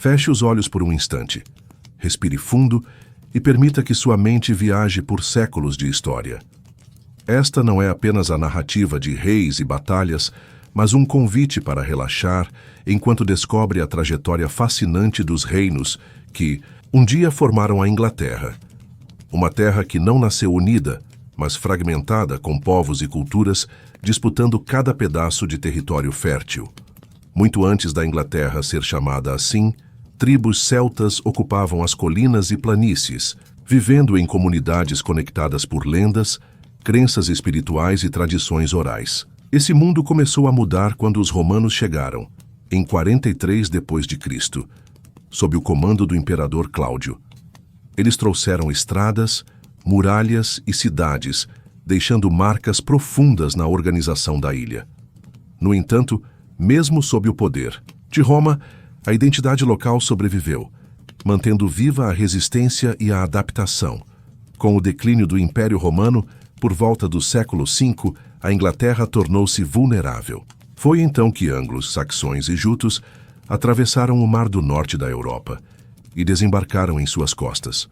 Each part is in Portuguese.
Feche os olhos por um instante. Respire fundo e permita que sua mente viaje por séculos de história. Esta não é apenas a narrativa de reis e batalhas, mas um convite para relaxar enquanto descobre a trajetória fascinante dos reinos que um dia formaram a Inglaterra. Uma terra que não nasceu unida, mas fragmentada com povos e culturas disputando cada pedaço de território fértil. Muito antes da Inglaterra ser chamada assim, tribos celtas ocupavam as colinas e planícies, vivendo em comunidades conectadas por lendas, crenças espirituais e tradições orais. Esse mundo começou a mudar quando os romanos chegaram, em 43 d.C., sob o comando do imperador Cláudio. Eles trouxeram estradas, muralhas e cidades, deixando marcas profundas na organização da ilha. No entanto, mesmo sob o poder de Roma, a identidade local sobreviveu, mantendo viva a resistência e a adaptação. Com o declínio do Império Romano, por volta do século V, a Inglaterra tornou-se vulnerável. Foi então que anglos, saxões e jutos atravessaram o Mar do Norte da Europa e desembarcaram em suas costas.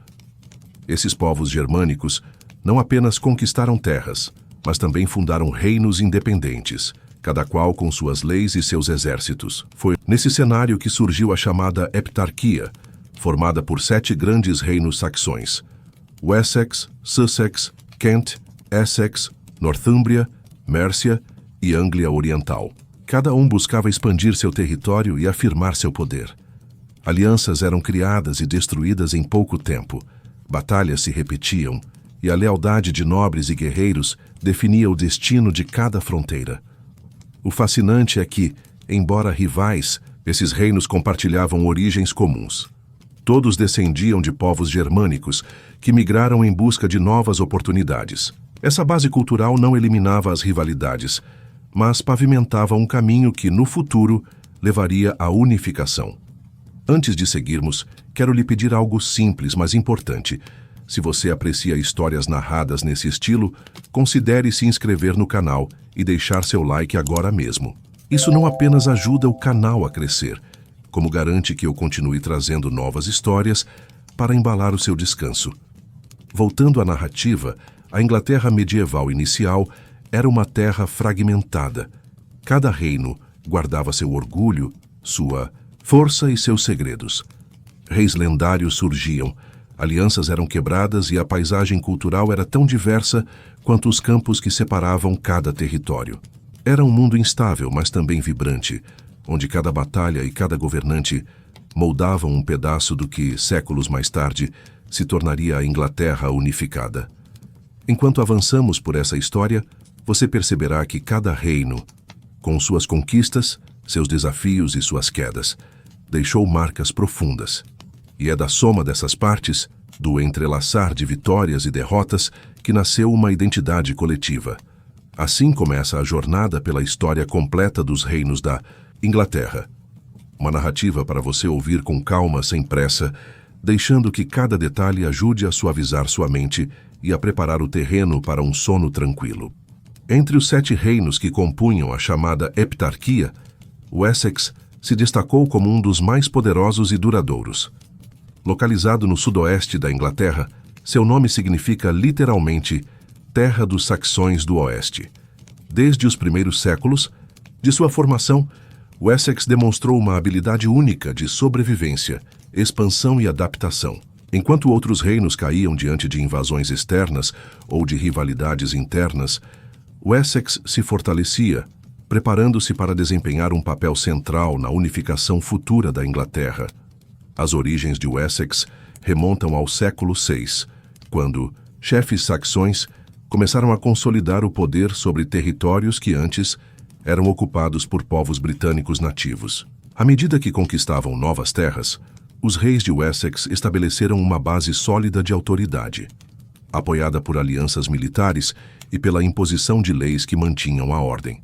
Esses povos germânicos não apenas conquistaram terras, mas também fundaram reinos independentes, cada qual com suas leis e seus exércitos. Foi nesse cenário que surgiu a chamada Heptarquia, formada por 7 grandes reinos saxões: Wessex, Sussex, Kent, Essex, Northumbria, Mercia e Anglia Oriental. Cada um buscava expandir seu território e afirmar seu poder. Alianças eram criadas e destruídas em pouco tempo. Batalhas se repetiam, e a lealdade de nobres e guerreiros definia o destino de cada fronteira. O fascinante é que, embora rivais, esses reinos compartilhavam origens comuns. Todos descendiam de povos germânicos que migraram em busca de novas oportunidades. Essa base cultural não eliminava as rivalidades, mas pavimentava um caminho que, no futuro, levaria à unificação. Antes de seguirmos, quero lhe pedir algo simples, mas importante. Se você aprecia histórias narradas nesse estilo, considere se inscrever no canal e deixar seu like agora mesmo. Isso não apenas ajuda o canal a crescer, como garante que eu continue trazendo novas histórias para embalar o seu descanso. Voltando à narrativa, a Inglaterra medieval inicial era uma terra fragmentada. Cada reino guardava seu orgulho, sua força e seus segredos. Reis lendários surgiam, alianças eram quebradas e a paisagem cultural era tão diversa quanto os campos que separavam cada território. Era um mundo instável, mas também vibrante, onde cada batalha e cada governante moldavam um pedaço do que, séculos mais tarde, se tornaria a Inglaterra unificada. Enquanto avançamos por essa história, você perceberá que cada reino, com suas conquistas, seus desafios e suas quedas, deixou marcas profundas. E é da soma dessas partes, do entrelaçar de vitórias e derrotas, que nasceu uma identidade coletiva. Assim começa a jornada pela história completa dos reinos da Inglaterra. Uma narrativa para você ouvir com calma, sem pressa, deixando que cada detalhe ajude a suavizar sua mente e a preparar o terreno para um sono tranquilo. Entre os 7 reinos que compunham a chamada Heptarquia, o Essex se destacou como um dos mais poderosos e duradouros. Localizado no sudoeste da Inglaterra, seu nome significa literalmente Terra dos Saxões do Oeste. Desde os primeiros séculos de sua formação, o Essex demonstrou uma habilidade única de sobrevivência, expansão e adaptação. Enquanto outros reinos caíam diante de invasões externas ou de rivalidades internas, o Essex se fortalecia, preparando-se para desempenhar um papel central na unificação futura da Inglaterra. As origens de Wessex remontam ao século VI, quando chefes saxões começaram a consolidar o poder sobre territórios que antes eram ocupados por povos britânicos nativos. À medida que conquistavam novas terras, os reis de Wessex estabeleceram uma base sólida de autoridade, apoiada por alianças militares e pela imposição de leis que mantinham a ordem.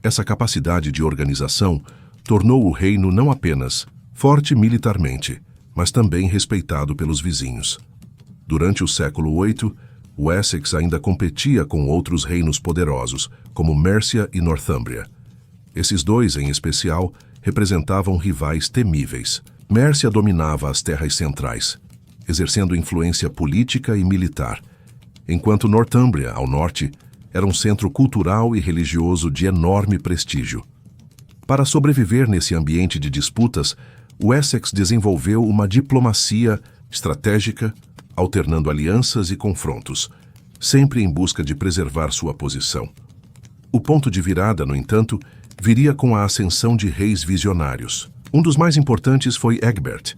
Essa capacidade de organização tornou o reino não apenas forte militarmente, mas também respeitado pelos vizinhos. Durante o século VIII, o Essex ainda competia com outros reinos poderosos, como Mercia e Northumbria. Esses dois, em especial, representavam rivais temíveis. Mércia dominava as terras centrais, exercendo influência política e militar, enquanto Northumbria, ao norte, era um centro cultural e religioso de enorme prestígio. Para sobreviver nesse ambiente de disputas, Wessex desenvolveu uma diplomacia estratégica, alternando alianças e confrontos, sempre em busca de preservar sua posição. O ponto de virada, no entanto, viria com a ascensão de reis visionários. Um dos mais importantes foi Egbert,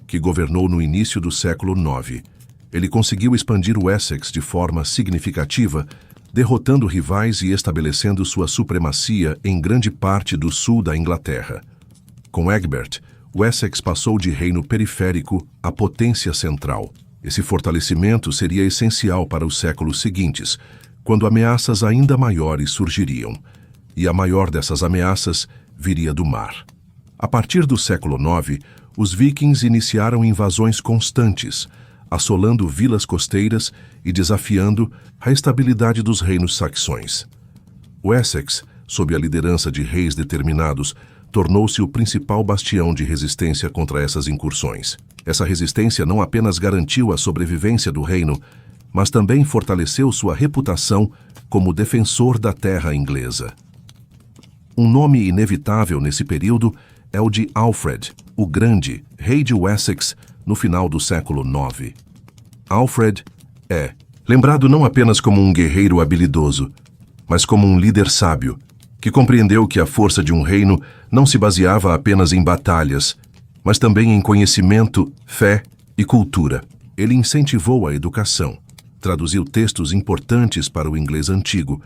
que governou no início do século IX. Ele conseguiu expandir Wessex de forma significativa, derrotando rivais e estabelecendo sua supremacia em grande parte do sul da Inglaterra. Com Egbert, Wessex passou de reino periférico à potência central. Esse fortalecimento seria essencial para os séculos seguintes, quando ameaças ainda maiores surgiriam, e a maior dessas ameaças viria do mar. A partir do século IX, os vikings iniciaram invasões constantes, assolando vilas costeiras e desafiando a estabilidade dos reinos saxões. Wessex, sob a liderança de reis determinados, tornou-se o principal bastião de resistência contra essas incursões. Essa resistência não apenas garantiu a sobrevivência do reino, mas também fortaleceu sua reputação como defensor da terra inglesa. Um nome inevitável nesse período é o de Alfred, o Grande, rei de Wessex, no final do século IX. Alfred é lembrado não apenas como um guerreiro habilidoso, mas como um líder sábio, que compreendeu que a força de um reino não se baseava apenas em batalhas, mas também em conhecimento, fé e cultura. Ele incentivou a educação, traduziu textos importantes para o inglês antigo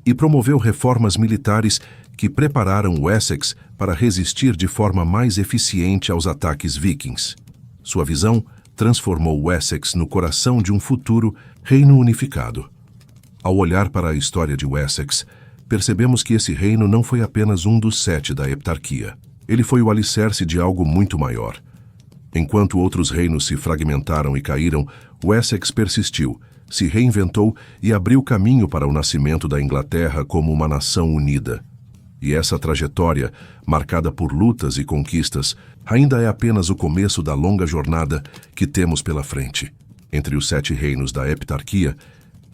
e promoveu reformas militares que prepararam Wessex para resistir de forma mais eficiente aos ataques vikings. Sua visão transformou Wessex no coração de um futuro reino unificado. Ao olhar para a história de Wessex, percebemos que esse reino não foi apenas um dos 7 da heptarquia. Ele foi o alicerce de algo muito maior. Enquanto outros reinos se fragmentaram e caíram, Wessex persistiu, se reinventou e abriu caminho para o nascimento da Inglaterra como uma nação unida. E essa trajetória, marcada por lutas e conquistas, ainda é apenas o começo da longa jornada que temos pela frente. Entre os 7 reinos da heptarquia,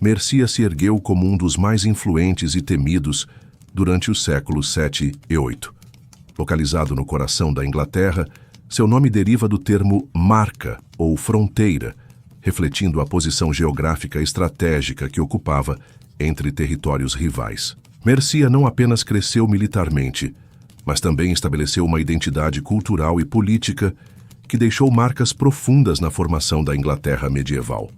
Mercia se ergueu como um dos mais influentes e temidos durante os séculos 7 e 8. Localizado no coração da Inglaterra, seu nome deriva do termo marca ou fronteira, refletindo a posição geográfica estratégica que ocupava entre territórios rivais. Mercia não apenas cresceu militarmente, mas também estabeleceu uma identidade cultural e política que deixou marcas profundas na formação da Inglaterra medieval.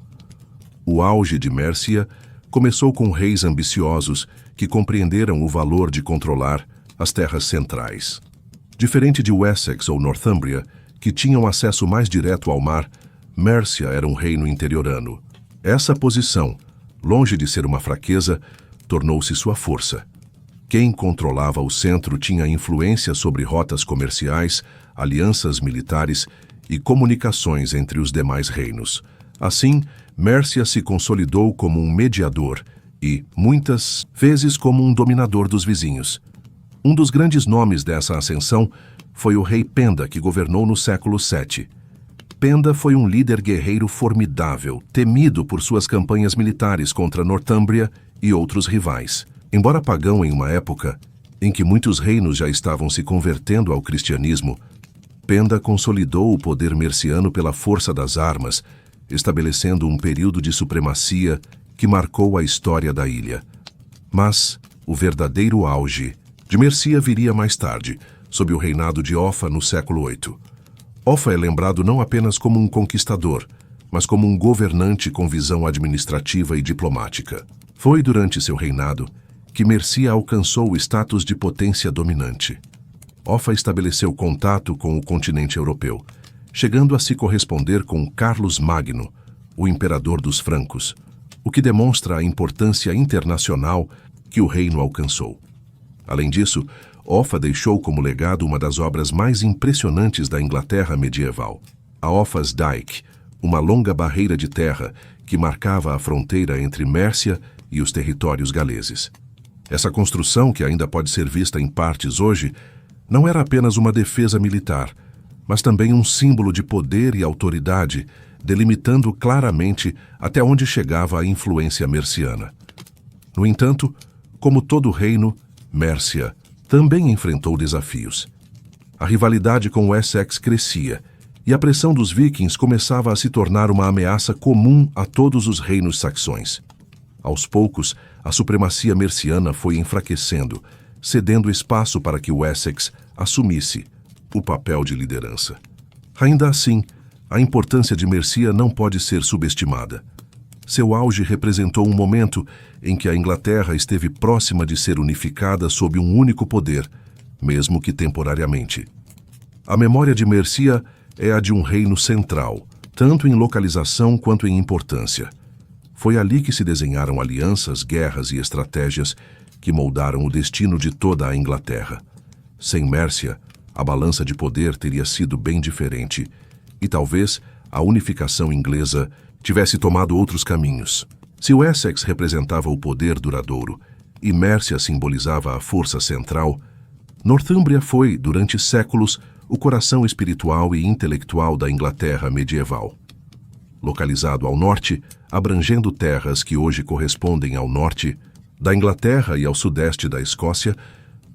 O auge de Mercia começou com reis ambiciosos que compreenderam o valor de controlar as terras centrais. Diferente de Wessex ou Northumbria, que tinham acesso mais direto ao mar, Mercia era um reino interiorano. Essa posição, longe de ser uma fraqueza, tornou-se sua força. Quem controlava o centro tinha influência sobre rotas comerciais, alianças militares e comunicações entre os demais reinos. Assim, Mercia se consolidou como um mediador e, muitas vezes, como um dominador dos vizinhos. Um dos grandes nomes dessa ascensão foi o rei Penda, que governou no século VII. Penda foi um líder guerreiro formidável, temido por suas campanhas militares contra Northumbria e outros rivais. Embora pagão em uma época em que muitos reinos já estavam se convertendo ao cristianismo, Penda consolidou o poder merciano pela força das armas, estabelecendo um período de supremacia que marcou a história da ilha. Mas o verdadeiro auge de Mercia viria mais tarde, sob o reinado de Offa no século VIII. Offa é lembrado não apenas como um conquistador, mas como um governante com visão administrativa e diplomática. Foi durante seu reinado que Mercia alcançou o status de potência dominante. Offa estabeleceu contato com o continente europeu, chegando a se corresponder com Carlos Magno, o imperador dos francos, o que demonstra a importância internacional que o reino alcançou. Além disso, Offa deixou como legado uma das obras mais impressionantes da Inglaterra medieval, a Offa's Dyke, uma longa barreira de terra que marcava a fronteira entre Mércia e os territórios galeses. Essa construção, que ainda pode ser vista em partes hoje, não era apenas uma defesa militar, mas também um símbolo de poder e autoridade, delimitando claramente até onde chegava a influência merciana. No entanto, como todo reino, Mércia também enfrentou desafios. A rivalidade com o Essex crescia, e a pressão dos vikings começava a se tornar uma ameaça comum a todos os reinos saxões. Aos poucos, a supremacia merciana foi enfraquecendo, cedendo espaço para que o Essex assumisse o papel de liderança. Ainda assim, a importância de Mercia não pode ser subestimada. Seu auge representou um momento em que a Inglaterra esteve próxima de ser unificada sob um único poder, mesmo que temporariamente. A memória de Mercia é a de um reino central, tanto em localização quanto em importância. Foi ali que se desenharam alianças, guerras e estratégias que moldaram o destino de toda a Inglaterra. Sem Mércia, a balança de poder teria sido bem diferente, e talvez a unificação inglesa tivesse tomado outros caminhos. Se o Essex representava o poder duradouro e Mércia simbolizava a força central, Northumbria foi, durante séculos, o coração espiritual e intelectual da Inglaterra medieval. Localizado ao norte, abrangendo terras que hoje correspondem ao norte da Inglaterra e ao sudeste da Escócia,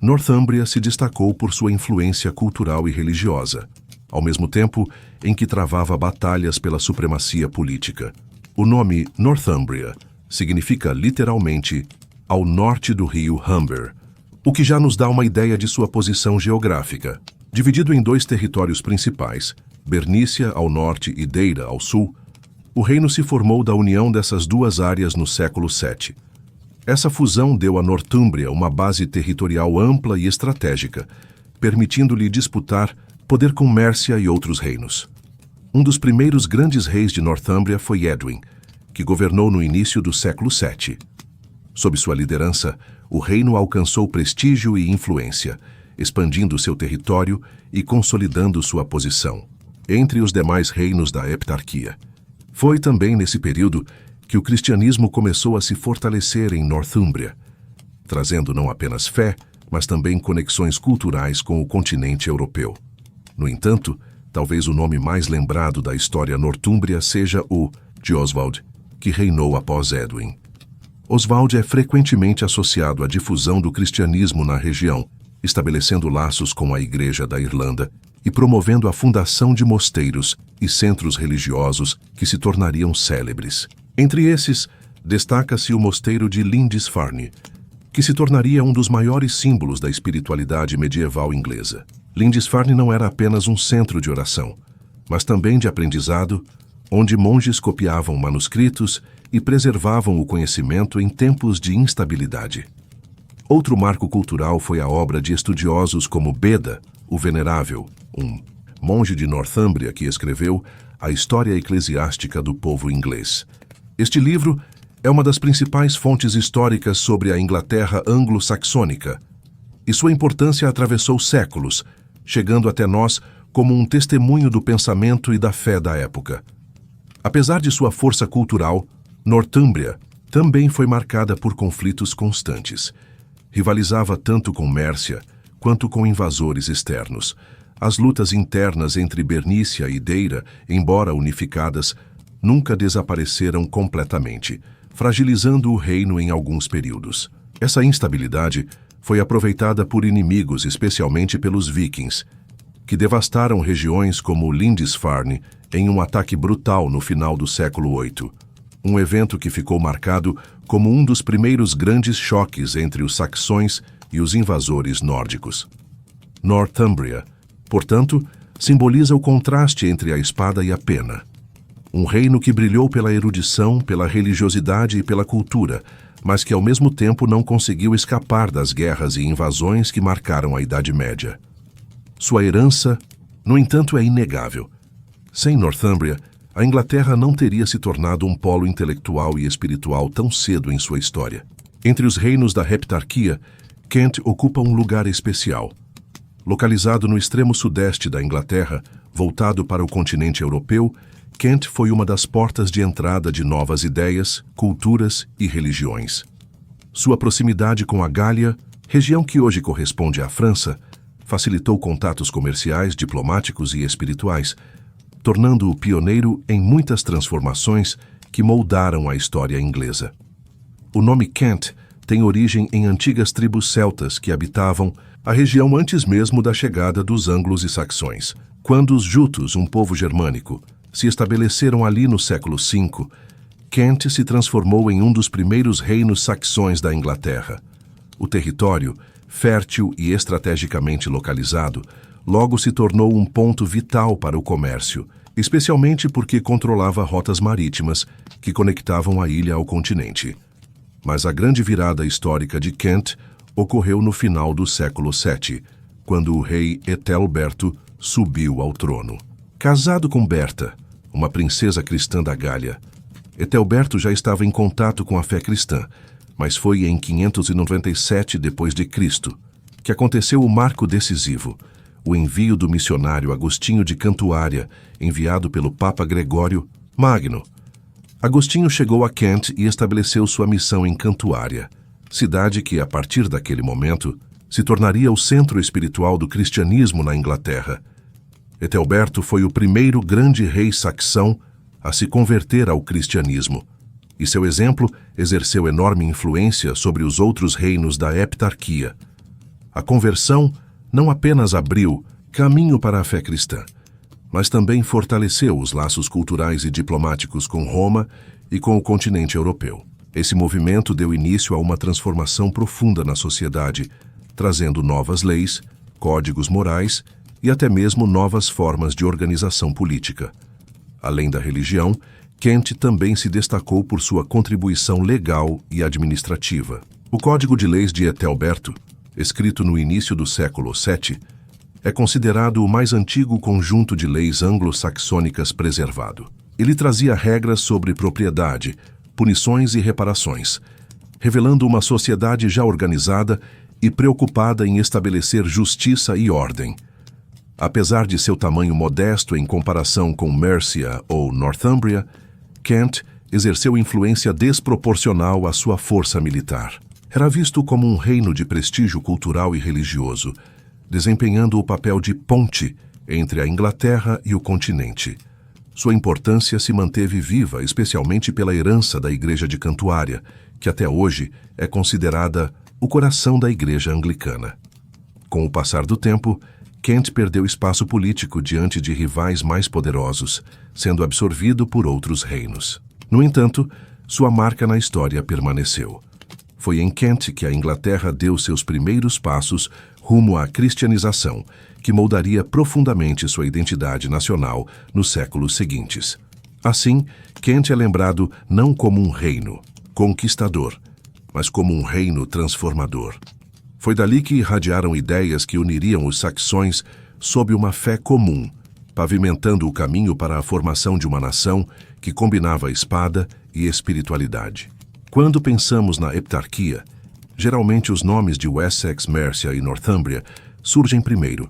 Northumbria se destacou por sua influência cultural e religiosa, ao mesmo tempo em que travava batalhas pela supremacia política. O nome Northumbria significa literalmente ao norte do rio Humber, o que já nos dá uma ideia de sua posição geográfica. Dividido em dois territórios principais, Bernícia ao norte e Deira ao sul, o reino se formou da união dessas duas áreas no século VII. Essa fusão deu a Northumbria uma base territorial ampla e estratégica, permitindo-lhe disputar poder com Mércia e outros reinos. Um dos primeiros grandes reis de Northumbria foi Edwin, que governou no início do século VII. Sob sua liderança, o reino alcançou prestígio e influência, expandindo seu território e consolidando sua posição entre os demais reinos da heptarquia. Foi também nesse período que o cristianismo começou a se fortalecer em Northumbria, trazendo não apenas fé, mas também conexões culturais com o continente europeu. No entanto, talvez o nome mais lembrado da história nortúmbria seja o de Oswald, que reinou após Edwin. Oswald é frequentemente associado à difusão do cristianismo na região, estabelecendo laços com a Igreja da Irlanda e promovendo a fundação de mosteiros e centros religiosos que se tornariam célebres. Entre esses, destaca-se o mosteiro de Lindisfarne, que se tornaria um dos maiores símbolos da espiritualidade medieval inglesa. Lindisfarne não era apenas um centro de oração, mas também de aprendizado, onde monges copiavam manuscritos e preservavam o conhecimento em tempos de instabilidade. Outro marco cultural foi a obra de estudiosos como Beda, o Venerável, um monge de Northumbria que escreveu a História Eclesiástica do Povo Inglês. Este livro é uma das principais fontes históricas sobre a Inglaterra anglo-saxônica, e sua importância atravessou séculos, chegando até nós como um testemunho do pensamento e da fé da época. Apesar de sua força cultural, Northumbria também foi marcada por conflitos constantes. Rivalizava tanto com Mércia quanto com invasores externos. As lutas internas entre Bernícia e Deira, embora unificadas, nunca desapareceram completamente, fragilizando o reino em alguns períodos. Essa instabilidade foi aproveitada por inimigos, especialmente pelos vikings, que devastaram regiões como Lindisfarne em um ataque brutal no final do século VIII. Um evento que ficou marcado como um dos primeiros grandes choques entre os saxões e os invasores nórdicos. Northumbria, portanto, simboliza o contraste entre a espada e a pena. Um reino que brilhou pela erudição, pela religiosidade e pela cultura, mas que ao mesmo tempo não conseguiu escapar das guerras e invasões que marcaram a Idade Média. Sua herança, no entanto, é inegável. Sem Northumbria, a Inglaterra não teria se tornado um polo intelectual e espiritual tão cedo em sua história. Entre os reinos da heptarquia, Kent ocupa um lugar especial. Localizado no extremo sudeste da Inglaterra, voltado para o continente europeu, Kent foi uma das portas de entrada de novas ideias, culturas e religiões. Sua proximidade com a Gália, região que hoje corresponde à França, facilitou contatos comerciais, diplomáticos e espirituais, tornando-o pioneiro em muitas transformações que moldaram a história inglesa. O nome Kent tem origem em antigas tribos celtas que habitavam a região antes mesmo da chegada dos anglos e saxões. Quando os jutos, um povo germânico, se estabeleceram ali no século V, Kent se transformou em um dos primeiros reinos saxões da Inglaterra. O território, fértil e estrategicamente localizado, logo se tornou um ponto vital para o comércio, especialmente porque controlava rotas marítimas que conectavam a ilha ao continente. Mas a grande virada histórica de Kent ocorreu no final do século VII, quando o rei Ethelberto subiu ao trono. Casado com Berta, uma princesa cristã da Gália, Ethelberto já estava em contato com a fé cristã, mas foi em 597 d.C. que aconteceu o marco decisivo, o envio do missionário Agostinho de Cantuária, enviado pelo Papa Gregório Magno. Agostinho chegou a Kent e estabeleceu sua missão em Cantuária, cidade que, a partir daquele momento, se tornaria o centro espiritual do cristianismo na Inglaterra. Ethelberto foi o primeiro grande rei saxão a se converter ao cristianismo, e seu exemplo exerceu enorme influência sobre os outros reinos da heptarquia. A conversão não apenas abriu caminho para a fé cristã, mas também fortaleceu os laços culturais e diplomáticos com Roma e com o continente europeu. Esse movimento deu início a uma transformação profunda na sociedade, trazendo novas leis, códigos morais e até mesmo novas formas de organização política. Além da religião, Kent também se destacou por sua contribuição legal e administrativa. O Código de Leis de Ethelberto, escrito no início do século VII, é considerado o mais antigo conjunto de leis anglo-saxônicas preservado. Ele trazia regras sobre propriedade, punições e reparações, revelando uma sociedade já organizada e preocupada em estabelecer justiça e ordem. Apesar de seu tamanho modesto em comparação com Mercia ou Northumbria, Kent exerceu influência desproporcional à sua força militar. Era visto como um reino de prestígio cultural e religioso, desempenhando o papel de ponte entre a Inglaterra e o continente. Sua importância se manteve viva, especialmente pela herança da Igreja de Cantuária, que até hoje é considerada o coração da Igreja Anglicana. Com o passar do tempo, Kent perdeu espaço político diante de rivais mais poderosos, sendo absorvido por outros reinos. No entanto, sua marca na história permaneceu. Foi em Kent que a Inglaterra deu seus primeiros passos rumo à cristianização, que moldaria profundamente sua identidade nacional nos séculos seguintes. Assim, Kent é lembrado não como um reino conquistador, mas como um reino transformador. Foi dali que irradiaram ideias que uniriam os saxões sob uma fé comum, pavimentando o caminho para a formação de uma nação que combinava espada e espiritualidade. Quando pensamos na heptarquia, geralmente os nomes de Wessex, Mercia e Northumbria surgem primeiro,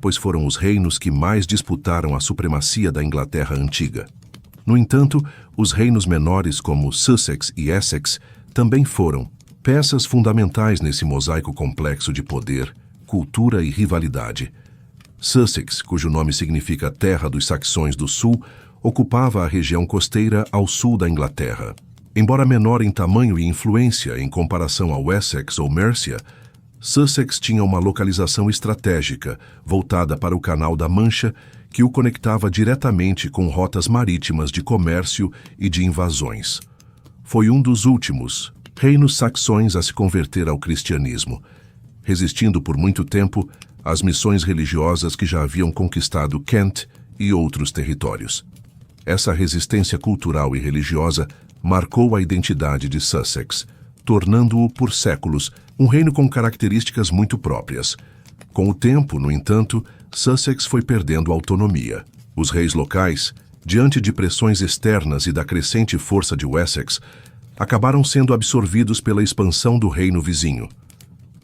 pois foram os reinos que mais disputaram a supremacia da Inglaterra antiga. No entanto, os reinos menores como Sussex e Essex também foram peças fundamentais nesse mosaico complexo de poder, cultura e rivalidade. Sussex, cujo nome significa Terra dos Saxões do Sul, ocupava a região costeira ao sul da Inglaterra. Embora menor em tamanho e influência em comparação a Wessex ou Mercia, Sussex tinha uma localização estratégica voltada para o Canal da Mancha, que o conectava diretamente com rotas marítimas de comércio e de invasões. Foi um dos últimos reinos saxões a se converter ao cristianismo, resistindo por muito tempo às missões religiosas que já haviam conquistado Kent e outros territórios. Essa resistência cultural e religiosa marcou a identidade de Sussex, tornando-o por séculos um reino com características muito próprias. Com o tempo, no entanto, Sussex foi perdendo autonomia. Os reis locais, diante de pressões externas e da crescente força de Wessex, acabaram sendo absorvidos pela expansão do reino vizinho.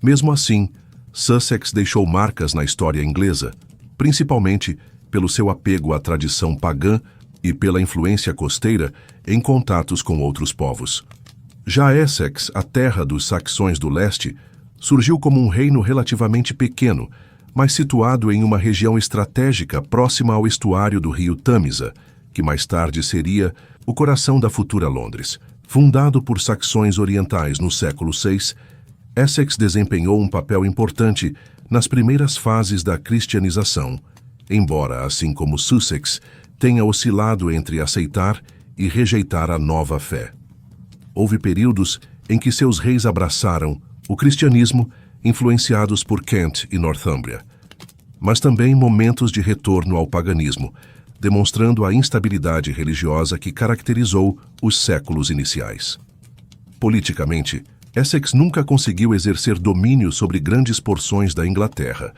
Mesmo assim, Sussex deixou marcas na história inglesa, principalmente pelo seu apego à tradição pagã e pela influência costeira em contatos com outros povos. Já Essex, a terra dos saxões do leste, surgiu como um reino relativamente pequeno, mas situado em uma região estratégica próxima ao estuário do rio Tâmisa, que mais tarde seria o coração da futura Londres. Fundado por saxões orientais no século VI, Essex desempenhou um papel importante nas primeiras fases da cristianização, embora, assim como Sussex, tenha oscilado entre aceitar e rejeitar a nova fé. Houve períodos em que seus reis abraçaram o cristianismo, influenciados por Kent e Northumbria, mas também momentos de retorno ao paganismo, demonstrando a instabilidade religiosa que caracterizou os séculos iniciais. Politicamente, Essex nunca conseguiu exercer domínio sobre grandes porções da Inglaterra,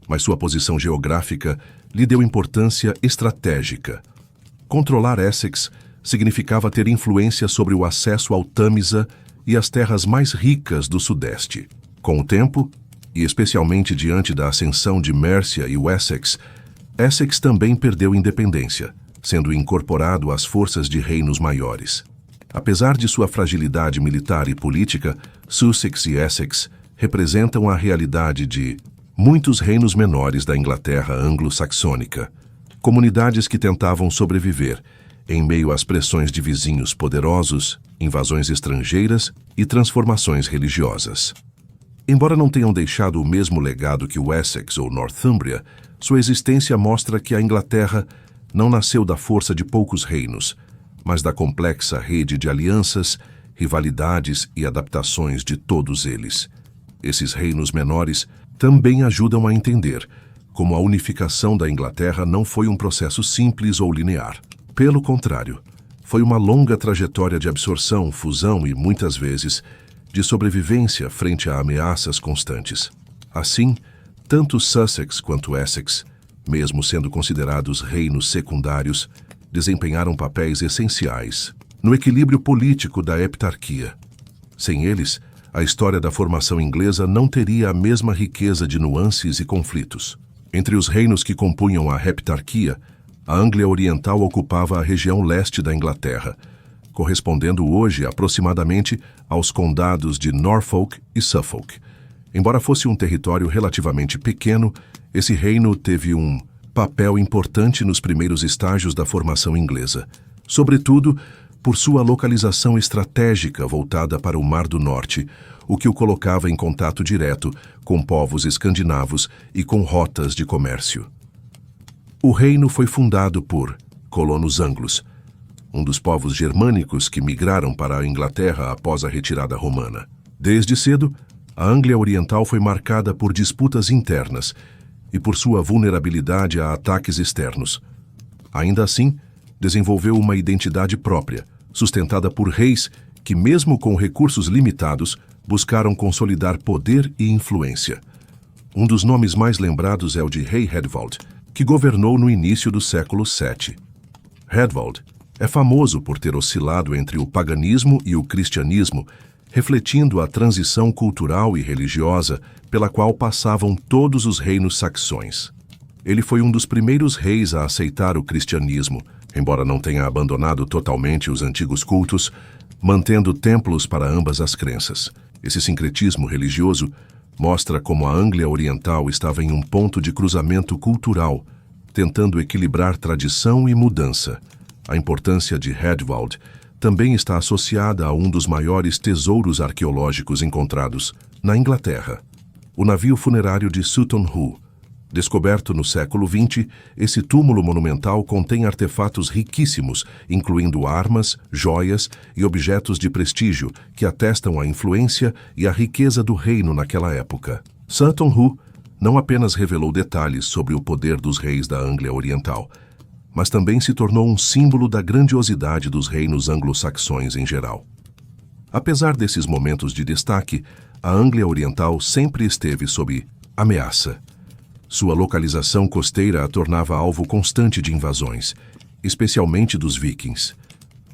mas sua posição geográfica lhe deu importância estratégica. Controlar Essex significava ter influência sobre o acesso ao Tâmisa e as terras mais ricas do Sudeste. Com o tempo, e especialmente diante da ascensão de Mercia e Wessex, Essex também perdeu independência, sendo incorporado às forças de reinos maiores. Apesar de sua fragilidade militar e política, Sussex e Essex representam a realidade de muitos reinos menores da Inglaterra anglo-saxônica, comunidades que tentavam sobreviver em meio às pressões de vizinhos poderosos, invasões estrangeiras e transformações religiosas. Embora não tenham deixado o mesmo legado que o Essex ou Northumbria, sua existência mostra que a Inglaterra não nasceu da força de poucos reinos, mas da complexa rede de alianças, rivalidades e adaptações de todos eles. Esses reinos menores também ajudam a entender como a unificação da Inglaterra não foi um processo simples ou linear. Pelo contrário, foi uma longa trajetória de absorção, fusão e, muitas vezes, de sobrevivência frente a ameaças constantes. Assim, tanto Sussex quanto Essex, mesmo sendo considerados reinos secundários, desempenharam papéis essenciais no equilíbrio político da heptarquia. Sem eles, a história da formação inglesa não teria a mesma riqueza de nuances e conflitos. Entre os reinos que compunham a heptarquia, a Anglia Oriental ocupava a região leste da Inglaterra, correspondendo hoje aproximadamente aos condados de Norfolk e Suffolk. Embora fosse um território relativamente pequeno, esse reino teve um papel importante nos primeiros estágios da formação inglesa, sobretudo por sua localização estratégica voltada para o Mar do Norte, o que o colocava em contato direto com povos escandinavos e com rotas de comércio. O reino foi fundado por colonos anglos, um dos povos germânicos que migraram para a Inglaterra após a retirada romana. Desde cedo, a Anglia Oriental foi marcada por disputas internas e por sua vulnerabilidade a ataques externos. Ainda assim, desenvolveu uma identidade própria, sustentada por reis que, mesmo com recursos limitados, buscaram consolidar poder e influência. Um dos nomes mais lembrados é o de Rei Haedwald, que governou no início do século VII. Haedwald é famoso por ter oscilado entre o paganismo e o cristianismo, refletindo a transição cultural e religiosa pela qual passavam todos os reinos saxões. Ele foi um dos primeiros reis a aceitar o cristianismo, embora não tenha abandonado totalmente os antigos cultos, mantendo templos para ambas as crenças. Esse sincretismo religioso mostra como a Anglia Oriental estava em um ponto de cruzamento cultural, tentando equilibrar tradição e mudança. A importância de Haedwald também está associada a um dos maiores tesouros arqueológicos encontrados na Inglaterra, o navio funerário de Sutton Hoo. Descoberto no século XX, esse túmulo monumental contém artefatos riquíssimos, incluindo armas, joias e objetos de prestígio que atestam a influência e a riqueza do reino naquela época. Sutton Hoo não apenas revelou detalhes sobre o poder dos reis da Anglia Oriental, mas também se tornou um símbolo da grandiosidade dos reinos anglo-saxões em geral. Apesar desses momentos de destaque, a Anglia Oriental sempre esteve sob ameaça. Sua localização costeira a tornava alvo constante de invasões, especialmente dos vikings.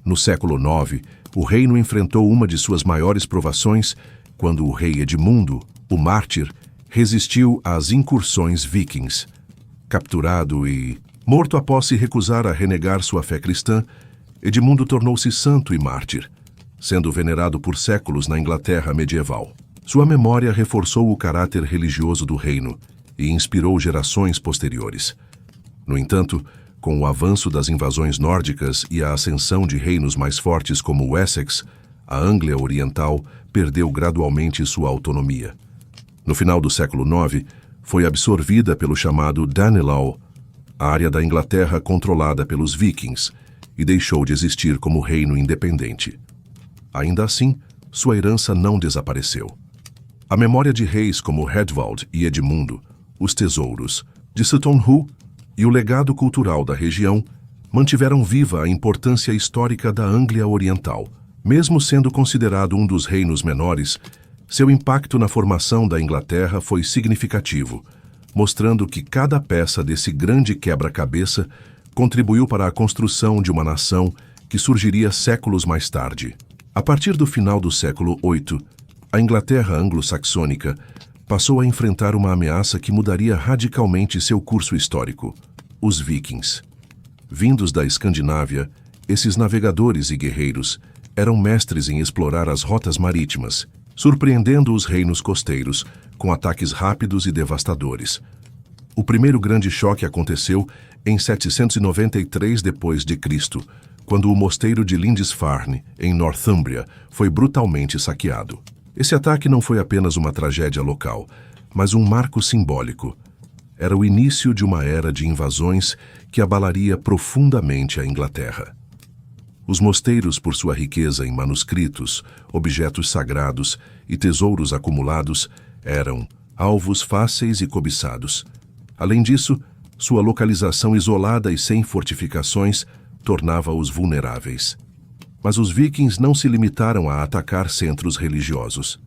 No século IX, o reino enfrentou uma de suas maiores provações quando o rei Edmundo, o mártir, resistiu às incursões vikings. Capturado e morto após se recusar a renegar sua fé cristã, Edmundo tornou-se santo e mártir, sendo venerado por séculos na Inglaterra medieval. Sua memória reforçou o caráter religioso do reino e inspirou gerações posteriores. No entanto, com o avanço das invasões nórdicas e a ascensão de reinos mais fortes como Wessex, a Anglia Oriental perdeu gradualmente sua autonomia. No final do século IX, foi absorvida pelo chamado Danelaw, a área da Inglaterra controlada pelos vikings, e deixou de existir como reino independente. Ainda assim, sua herança não desapareceu. A memória de reis como Hedwald e Edmundo, os tesouros de Sutton Hoo e o legado cultural da região mantiveram viva a importância histórica da Anglia Oriental. Mesmo sendo considerado um dos reinos menores, seu impacto na formação da Inglaterra foi significativo, mostrando que cada peça desse grande quebra-cabeça contribuiu para a construção de uma nação que surgiria séculos mais tarde. A partir do final do século VIII, a Inglaterra anglo-saxônica passou a enfrentar uma ameaça que mudaria radicalmente seu curso histórico: os vikings. Vindos da Escandinávia, esses navegadores e guerreiros eram mestres em explorar as rotas marítimas, surpreendendo os reinos costeiros com ataques rápidos e devastadores. O primeiro grande choque aconteceu em 793 d.C., quando o mosteiro de Lindisfarne, em Northumbria, foi brutalmente saqueado. Esse ataque não foi apenas uma tragédia local, mas um marco simbólico. Era o início de uma era de invasões que abalaria profundamente a Inglaterra. Os mosteiros, por sua riqueza em manuscritos, objetos sagrados e tesouros acumulados, eram alvos fáceis e cobiçados. Além disso, sua localização isolada e sem fortificações tornava-os vulneráveis. Mas os vikings não se limitaram a atacar centros religiosos.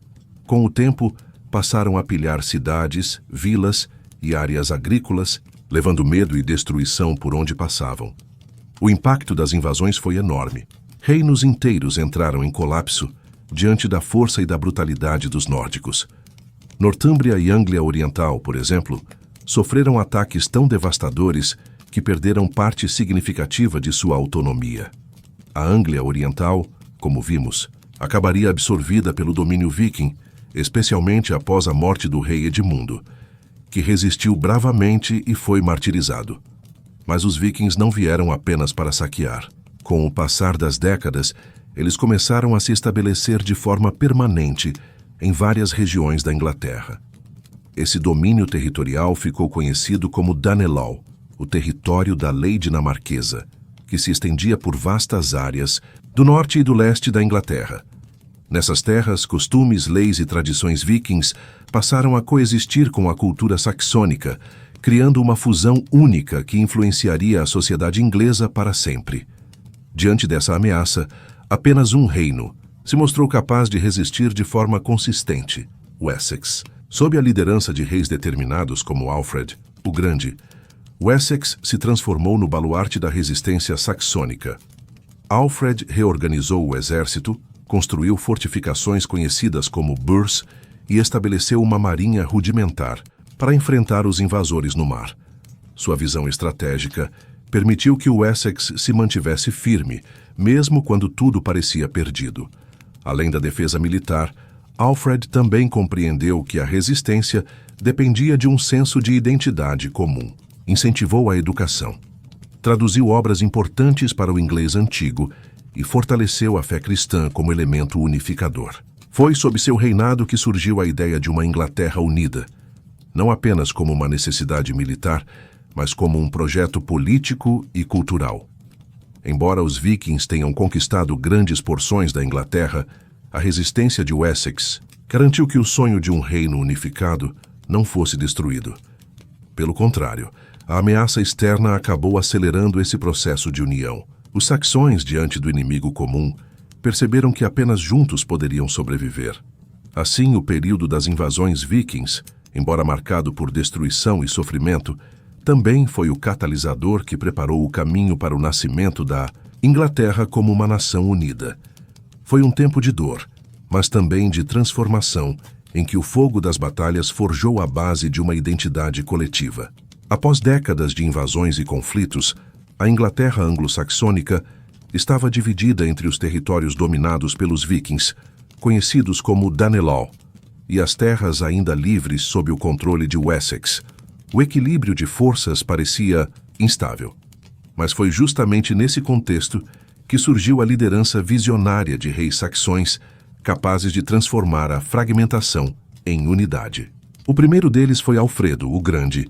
Com o tempo, passaram a pilhar cidades, vilas e áreas agrícolas, levando medo e destruição por onde passavam. O impacto das invasões foi enorme. Reinos inteiros entraram em colapso diante da força e da brutalidade dos nórdicos. Nortúmbria e Anglia Oriental, por exemplo, sofreram ataques tão devastadores que perderam parte significativa de sua autonomia. A Anglia Oriental, como vimos, acabaria absorvida pelo domínio viking, especialmente após a morte do rei Edmundo, que resistiu bravamente e foi martirizado. Mas os vikings não vieram apenas para saquear. Com o passar das décadas, eles começaram a se estabelecer de forma permanente em várias regiões da Inglaterra. Esse domínio territorial ficou conhecido como Danelaw, o território da lei dinamarquesa, que se estendia por vastas áreas do norte e do leste da Inglaterra. Nessas terras, costumes, leis e tradições vikings passaram a coexistir com a cultura saxônica, criando uma fusão única que influenciaria a sociedade inglesa para sempre. Diante dessa ameaça, apenas um reino se mostrou capaz de resistir de forma consistente: Wessex. Sob a liderança de reis determinados como Alfred, o Grande, Wessex se transformou no baluarte da resistência saxônica. Alfred reorganizou o exército, construiu fortificações conhecidas como burhs e estabeleceu uma marinha rudimentar para enfrentar os invasores no mar. Sua visão estratégica permitiu que o Wessex se mantivesse firme, mesmo quando tudo parecia perdido. Além da defesa militar, Alfred também compreendeu que a resistência dependia de um senso de identidade comum. Incentivou a educação, traduziu obras importantes para o inglês antigo e fortaleceu a fé cristã como elemento unificador. Foi sob seu reinado que surgiu a ideia de uma Inglaterra unida, não apenas como uma necessidade militar, mas como um projeto político e cultural. Embora os vikings tenham conquistado grandes porções da Inglaterra, a resistência de Wessex garantiu que o sonho de um reino unificado não fosse destruído. Pelo contrário, a ameaça externa acabou acelerando esse processo de união. Os saxões, diante do inimigo comum, perceberam que apenas juntos poderiam sobreviver. Assim, o período das invasões vikings, embora marcado por destruição e sofrimento, também foi o catalisador que preparou o caminho para o nascimento da Inglaterra como uma nação unida. Foi um tempo de dor, mas também de transformação, em que o fogo das batalhas forjou a base de uma identidade coletiva. Após décadas de invasões e conflitos, a Inglaterra anglo-saxônica estava dividida entre os territórios dominados pelos vikings, conhecidos como Danelaw, e as terras ainda livres sob o controle de Wessex, O equilíbrio de forças parecia instável. Mas foi justamente nesse contexto que surgiu a liderança visionária de reis saxões, capazes de transformar a fragmentação em unidade. O primeiro deles foi Alfredo, o Grande,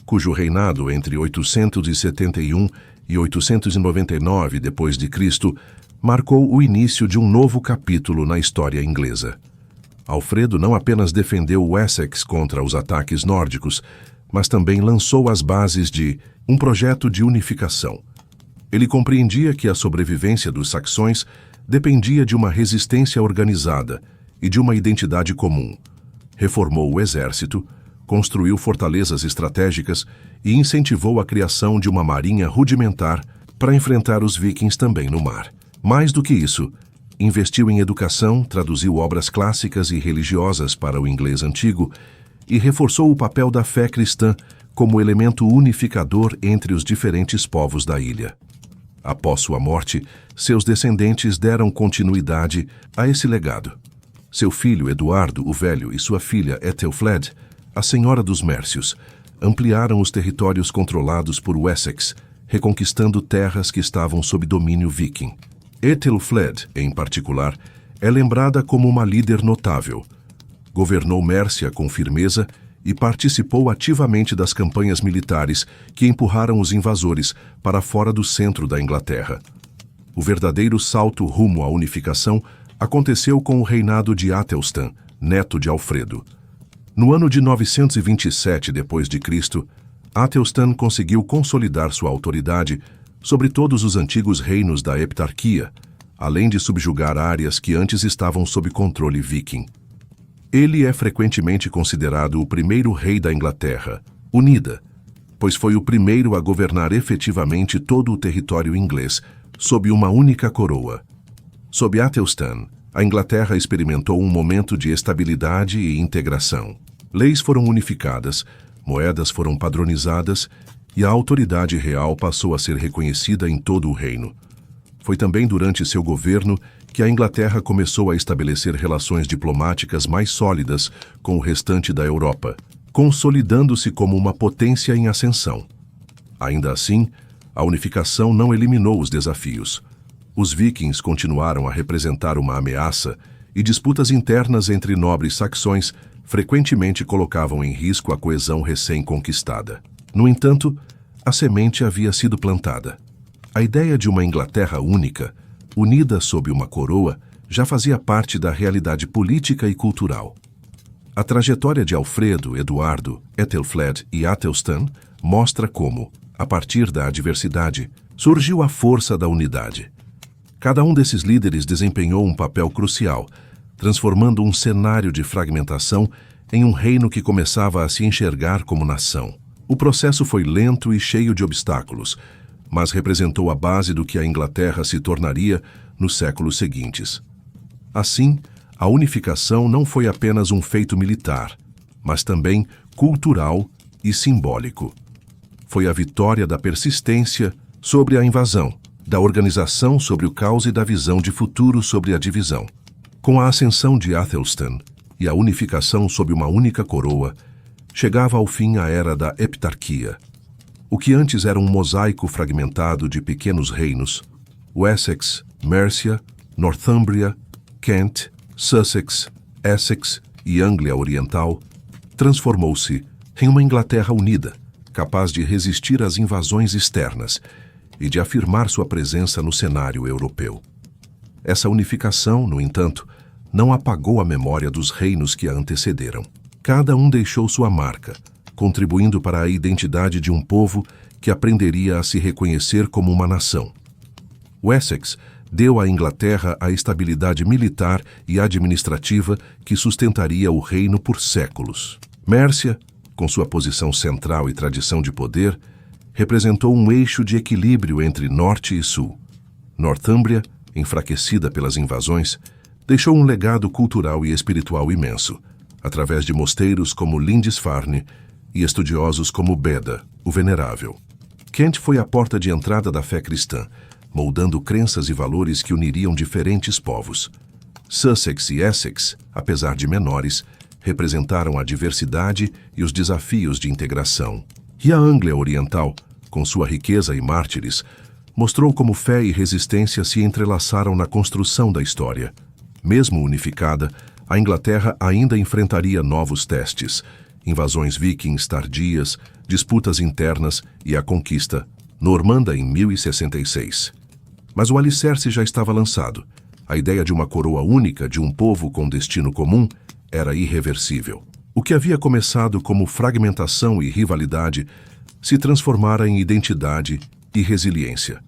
cujo reinado entre 871 e 899 d.C. marcou o início de um novo capítulo na história inglesa. Alfredo não apenas defendeu Wessex contra os ataques nórdicos, mas também lançou as bases de um projeto de unificação. Ele compreendia que a sobrevivência dos saxões dependia de uma resistência organizada e de uma identidade comum. Reformou o exército, construiu fortalezas estratégicas e incentivou a criação de uma marinha rudimentar para enfrentar os vikings também no mar. Mais do que isso, investiu em educação, traduziu obras clássicas e religiosas para o inglês antigo e reforçou o papel da fé cristã como elemento unificador entre os diferentes povos da ilha. Após sua morte, seus descendentes deram continuidade a esse legado. Seu filho Eduardo o Velho e sua filha Ethelfled, a Senhora dos Mércios, ampliaram os territórios controlados por Wessex, reconquistando terras que estavam sob domínio viking. Ethelfled, em particular, é lembrada como uma líder notável. Governou Mércia com firmeza e participou ativamente das campanhas militares que empurraram os invasores para fora do centro da Inglaterra. O verdadeiro salto rumo à unificação aconteceu com o reinado de Athelstan, neto de Alfredo. No ano de 927 d.C., Athelstan conseguiu consolidar sua autoridade sobre todos os antigos reinos da Heptarquia, além de subjugar áreas que antes estavam sob controle viking. Ele é frequentemente considerado o primeiro rei da Inglaterra, unida, pois foi o primeiro a governar efetivamente todo o território inglês, sob uma única coroa. Sob Athelstan, a Inglaterra experimentou um momento de estabilidade e integração. Leis foram unificadas, moedas foram padronizadas e a autoridade real passou a ser reconhecida em todo o reino. Foi também durante seu governo que a Inglaterra começou a estabelecer relações diplomáticas mais sólidas com o restante da Europa, consolidando-se como uma potência em ascensão. Ainda assim, a unificação não eliminou os desafios. Os vikings continuaram a representar uma ameaça e disputas internas entre nobres saxões frequentemente colocavam em risco a coesão recém-conquistada. No entanto, a semente havia sido plantada. A ideia de uma Inglaterra única, unida sob uma coroa, já fazia parte da realidade política e cultural. A trajetória de Alfredo, Eduardo, Ethelfled e Athelstan mostra como, a partir da adversidade, surgiu a força da unidade. Cada um desses líderes desempenhou um papel crucial, transformando um cenário de fragmentação em um reino que começava a se enxergar como nação. O processo foi lento e cheio de obstáculos, mas representou a base do que a Inglaterra se tornaria nos séculos seguintes. Assim, a unificação não foi apenas um feito militar, mas também cultural e simbólico. Foi a vitória da persistência sobre a invasão, da organização sobre o caos e da visão de futuro sobre a divisão. Com a ascensão de Athelstan e a unificação sob uma única coroa, chegava ao fim a era da Heptarquia. O que antes era um mosaico fragmentado de pequenos reinos, Wessex, Mércia, Northumbria, Kent, Sussex, Essex e Anglia Oriental, transformou-se em uma Inglaterra unida, capaz de resistir às invasões externas e de afirmar sua presença no cenário europeu. Essa unificação, no entanto, não apagou a memória dos reinos que a antecederam. Cada um deixou sua marca, contribuindo para a identidade de um povo que aprenderia a se reconhecer como uma nação. Wessex deu à Inglaterra a estabilidade militar e administrativa que sustentaria o reino por séculos. Mércia, com sua posição central e tradição de poder, representou um eixo de equilíbrio entre norte e sul. Northumbria, enfraquecida pelas invasões, deixou um legado cultural e espiritual imenso, através de mosteiros como Lindisfarne e estudiosos como Beda, o Venerável. Kent foi a porta de entrada da fé cristã, moldando crenças e valores que uniriam diferentes povos. Sussex e Essex, apesar de menores, representaram a diversidade e os desafios de integração. E a Anglia Oriental, com sua riqueza e mártires, mostrou como fé e resistência se entrelaçaram na construção da história. Mesmo unificada, a Inglaterra ainda enfrentaria novos testes, invasões vikings tardias, disputas internas e a conquista normanda em 1066. Mas o alicerce já estava lançado. A ideia de uma coroa única de um povo com destino comum era irreversível. O que havia começado como fragmentação e rivalidade se transformara em identidade e resiliência.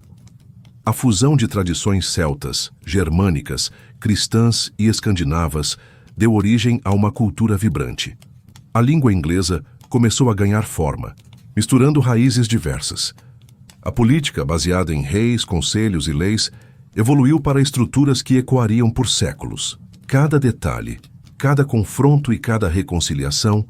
A fusão de tradições celtas, germânicas, cristãs e escandinavas deu origem a uma cultura vibrante. A língua inglesa começou a ganhar forma, misturando raízes diversas. A política, baseada em reis, conselhos e leis, evoluiu para estruturas que ecoariam por séculos. Cada detalhe, cada confronto e cada reconciliação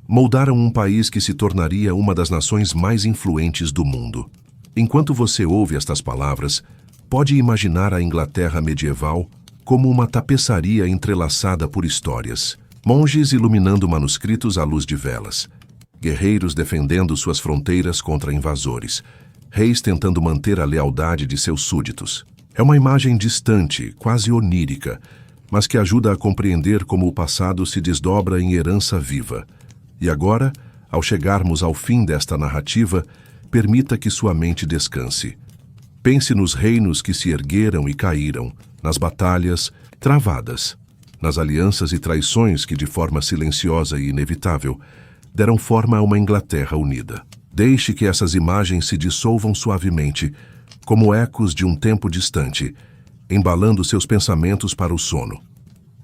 moldaram um país que se tornaria uma das nações mais influentes do mundo. Enquanto você ouve estas palavras, pode imaginar a Inglaterra medieval como uma tapeçaria entrelaçada por histórias, monges iluminando manuscritos à luz de velas, guerreiros defendendo suas fronteiras contra invasores, reis tentando manter a lealdade de seus súditos. É uma imagem distante, quase onírica, mas que ajuda a compreender como o passado se desdobra em herança viva. E agora, ao chegarmos ao fim desta narrativa, permita que sua mente descanse. Pense nos reinos que se ergueram e caíram, nas batalhas travadas, nas alianças e traições que, de forma silenciosa e inevitável, deram forma a uma Inglaterra unida. Deixe que essas imagens se dissolvam suavemente, como ecos de um tempo distante, embalando seus pensamentos para o sono.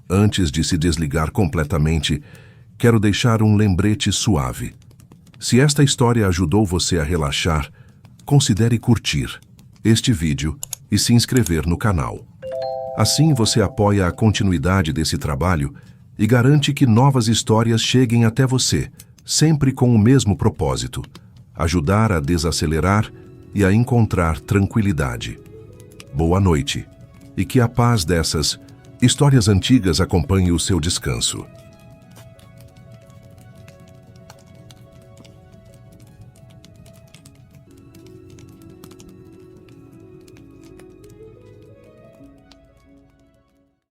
Antes de se desligar completamente, quero deixar um lembrete suave. Se esta história ajudou você a relaxar, considere curtir este vídeo e se inscrever no canal. Assim você apoia a continuidade desse trabalho e garante que novas histórias cheguem até você, sempre com o mesmo propósito: ajudar a desacelerar e a encontrar tranquilidade. Boa noite, e que a paz dessas histórias antigas acompanhe o seu descanso.